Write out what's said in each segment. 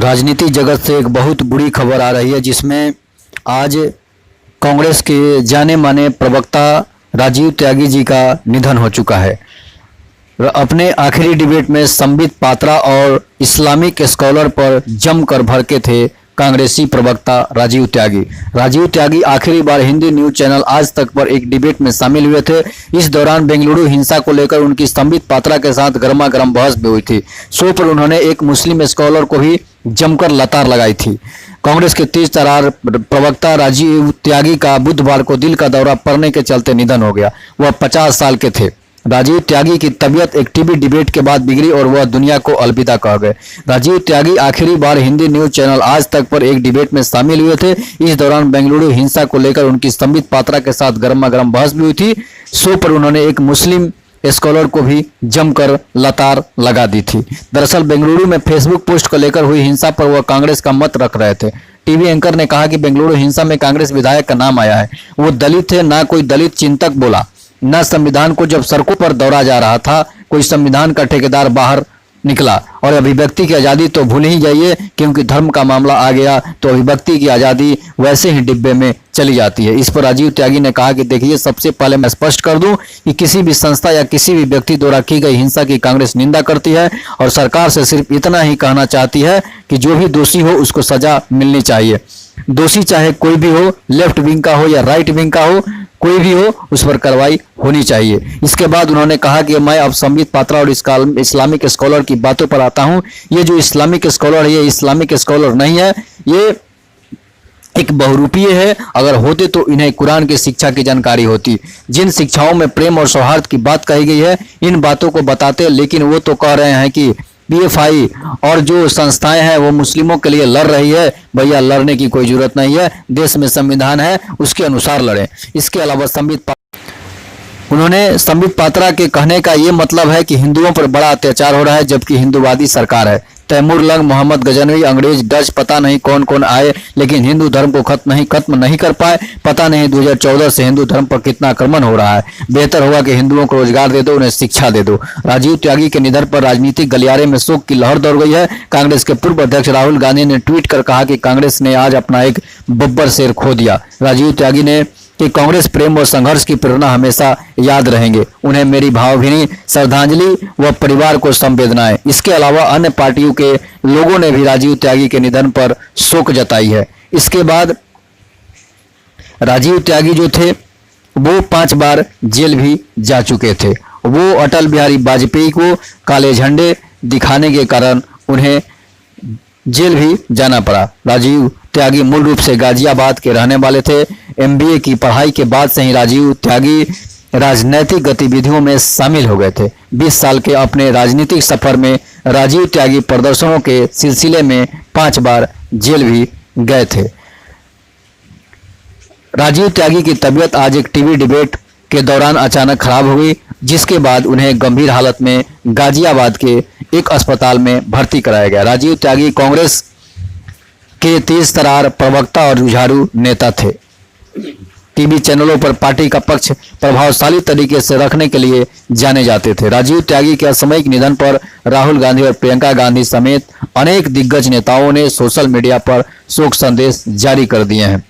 राजनीति जगत से एक बहुत बुरी खबर आ रही है, जिसमें आज कांग्रेस के जाने माने प्रवक्ता राजीव त्यागी जी का निधन हो चुका है। अपने आखिरी डिबेट में संबित पात्रा और इस्लामिक स्कॉलर पर जमकर भड़के थे कांग्रेसी प्रवक्ता राजीव त्यागी आखिरी बार हिंदी न्यूज चैनल आज तक पर एक डिबेट में शामिल हुए थे। इस दौरान बेंगलुरु हिंसा को लेकर उनकी संबित पात्रा के साथ गर्मा गर्म बहस भी हुई थी। शो पर उन्होंने एक मुस्लिम स्कॉलर को भी जमकर लतार लगाई थी। कांग्रेस के तेज तर्रार प्रवक्ता राजीव त्यागी का बुधवार को दिल का दौरा पड़ने के चलते निधन हो गया। वह 50 साल के थे। राजीव त्यागी की तबीयत एक टीवी डिबेट के बाद बिगड़ी और वह दुनिया को अलविदा कह गए। राजीव त्यागी आखिरी बार हिंदी न्यूज चैनल आज तक पर एक डिबेट में शामिल हुए थे। इस दौरान बेंगलुरु हिंसा को लेकर उनकी संबित पात्रा के साथ गर्मा गर्म बहस भी हुई थी। शो पर उन्होंने एक मुस्लिम स्कॉलर को भी जमकर लतार लगा दी थी। दरअसल बेंगलुरु में फेसबुक पोस्ट को लेकर हुई हिंसा पर वह कांग्रेस का मत रख रहे थे। टीवी एंकर ने कहा कि बेंगलुरु हिंसा में कांग्रेस विधायक का नाम आया है। वो दलित है, ना कोई दलित चिंतक बोला, न संविधान को जब सड़कों पर दौड़ा जा रहा था कोई संविधान का ठेकेदार बाहर निकला। और अभिव्यक्ति की आज़ादी तो भूल ही जाइए, क्योंकि धर्म का मामला आ गया तो अभिव्यक्ति की आज़ादी वैसे ही डिब्बे में चली जाती है। इस पर राजीव त्यागी ने कहा कि देखिए, सबसे पहले मैं स्पष्ट कर दूं कि किसी भी संस्था या किसी भी व्यक्ति द्वारा की गई हिंसा की कांग्रेस निंदा करती है और सरकार से सिर्फ इतना ही कहना चाहती है कि जो भी दोषी हो उसको सजा मिलनी चाहिए। दोषी चाहे कोई भी हो, लेफ्ट विंग का हो या राइट विंग का हो, कोई भी हो, उस पर कार्रवाई होनी चाहिए। इसके बाद उन्होंने कहा कि मैं अब संबित पात्रा और इस्लामिक स्कॉलर की बातों पर आता हूं। ये जो इस्लामिक स्कॉलर है, ये इस्लामिक स्कॉलर नहीं है, ये एक बहुरूपीय है। अगर होते तो इन्हें कुरान की शिक्षा की जानकारी होती। जिन शिक्षाओं में प्रेम और सौहार्द की बात कही गई है, इन बातों को बताते, लेकिन वो तो कह रहे हैं कि पीएफआई और जो संस्थाएं हैं वो मुस्लिमों के लिए लड़ रही है। भैया, लड़ने की कोई जरूरत नहीं है। देश में संविधान है, उसके अनुसार लड़ें। इसके अलावा उन्होंने संबित पात्रा के कहने का ये मतलब है कि हिंदुओं पर बड़ा अत्याचार हो रहा है, जबकि हिंदूवादी सरकार है। तैमूर लंग, मोहम्मद गजनवी, अंग्रेज, डच, पता नहीं कौन कौन आए, लेकिन हिंदू धर्म को खत्म नहीं कर पाए। पता नहीं 2014 से हिंदू धर्म पर कितना आक्रमण हो रहा है। बेहतर होगा कि हिंदुओं को रोजगार दे दो, उन्हें शिक्षा दे दो। राजीव त्यागी के निधन पर राजनीतिक गलियारे में शोक की लहर दौड़ गई है। कांग्रेस के पूर्व अध्यक्ष राहुल गांधी ने ट्वीट कर कहा कि कांग्रेस ने आज अपना एक बब्बर शेर खो दिया। राजीव त्यागी ने कि कांग्रेस प्रेम और संघर्ष की प्रेरणा हमेशा याद रहेंगे। उन्हें मेरी भावभीनी श्रद्धांजलि व परिवार को संवेदनाएं। इसके अलावा अन्य पार्टियों के लोगों ने भी राजीव त्यागी के निधन पर शोक जताई है। इसके बाद राजीव त्यागी जो थे वो 5 बार जेल भी जा चुके थे। वो अटल बिहारी वाजपेयी को काले झंडे दिखाने के कारण उन्हें जेल भी जाना पड़ा। राजीव त्यागी मूल रूप से गाजियाबाद के रहने वाले थे। एमबीए की पढ़ाई के बाद से ही राजीव त्यागी राजनैतिक गतिविधियों में शामिल हो गए थे। 20 साल के अपने राजनीतिक सफर में राजीव त्यागी प्रदर्शनों के सिलसिले में 5 बार जेल भी गए थे। राजीव त्यागी की तबीयत आज एक टीवी डिबेट के दौरान अचानक खराब हो गई, जिसके बाद उन्हें गंभीर हालत में गाजियाबाद के एक अस्पताल में भर्ती कराया गया। राजीव त्यागी कांग्रेस के तेज तर्रार प्रवक्ता और जुझारू नेता थे। टीवी चैनलों पर पार्टी का पक्ष प्रभावशाली तरीके से रखने के लिए जाने जाते थे। राजीव त्यागी के असामयिक निधन पर राहुल गांधी और प्रियंका गांधी समेत अनेक दिग्गज नेताओं ने सोशल मीडिया पर शोक संदेश जारी कर दिए हैं।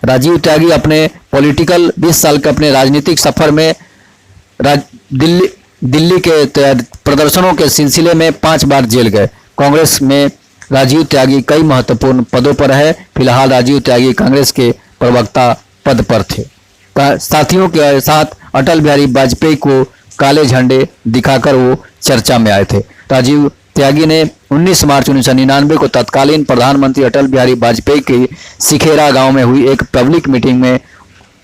राजीव त्यागी अपने 20 साल के अपने राजनीतिक सफर में दिल्ली के प्रदर्शनों के सिलसिले में 5 बार जेल गए। कांग्रेस में राजीव त्यागी कई महत्वपूर्ण पदों पर है। फिलहाल राजीव त्यागी कांग्रेस के प्रवक्ता पद पर थे। साथियों के साथ अटल बिहारी वाजपेयी को काले झंडे दिखाकर वो चर्चा में आए थे। राजीव त्यागी ने 19 मार्च 1999 को तत्कालीन प्रधानमंत्री अटल बिहारी वाजपेयी की सिखेरा गांव में हुई एक पब्लिक मीटिंग में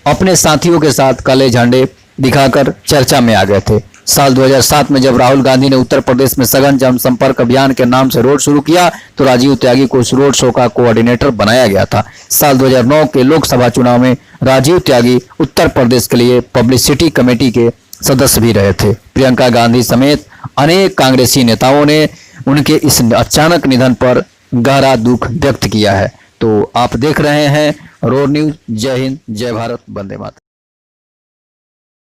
अपने साथियों के साथ काले झंडे दिखाकर चर्चा में आ गए थे। साल 2007 में जब राहुल गांधी ने उत्तर प्रदेश में सघन जनसंपर्क अभियान के नाम से रोड शुरू किया तो राजीव त्यागी को उस रोड शो का कोऑर्डिनेटर बनाया गया था। साल 2009 के लोकसभा चुनाव में राजीव त्यागी उत्तर प्रदेश के लिए पब्लिसिटी कमेटी के सदस्य भी रहे थे। प्रियंका गांधी समेत अनेक कांग्रेसी नेताओं ने उनके इस अचानक निधन पर गहरा दुख व्यक्त किया है। तो आप देख रहे हैं रोड न्यूज। जय हिंद, जय भारत, वंदे मातरम।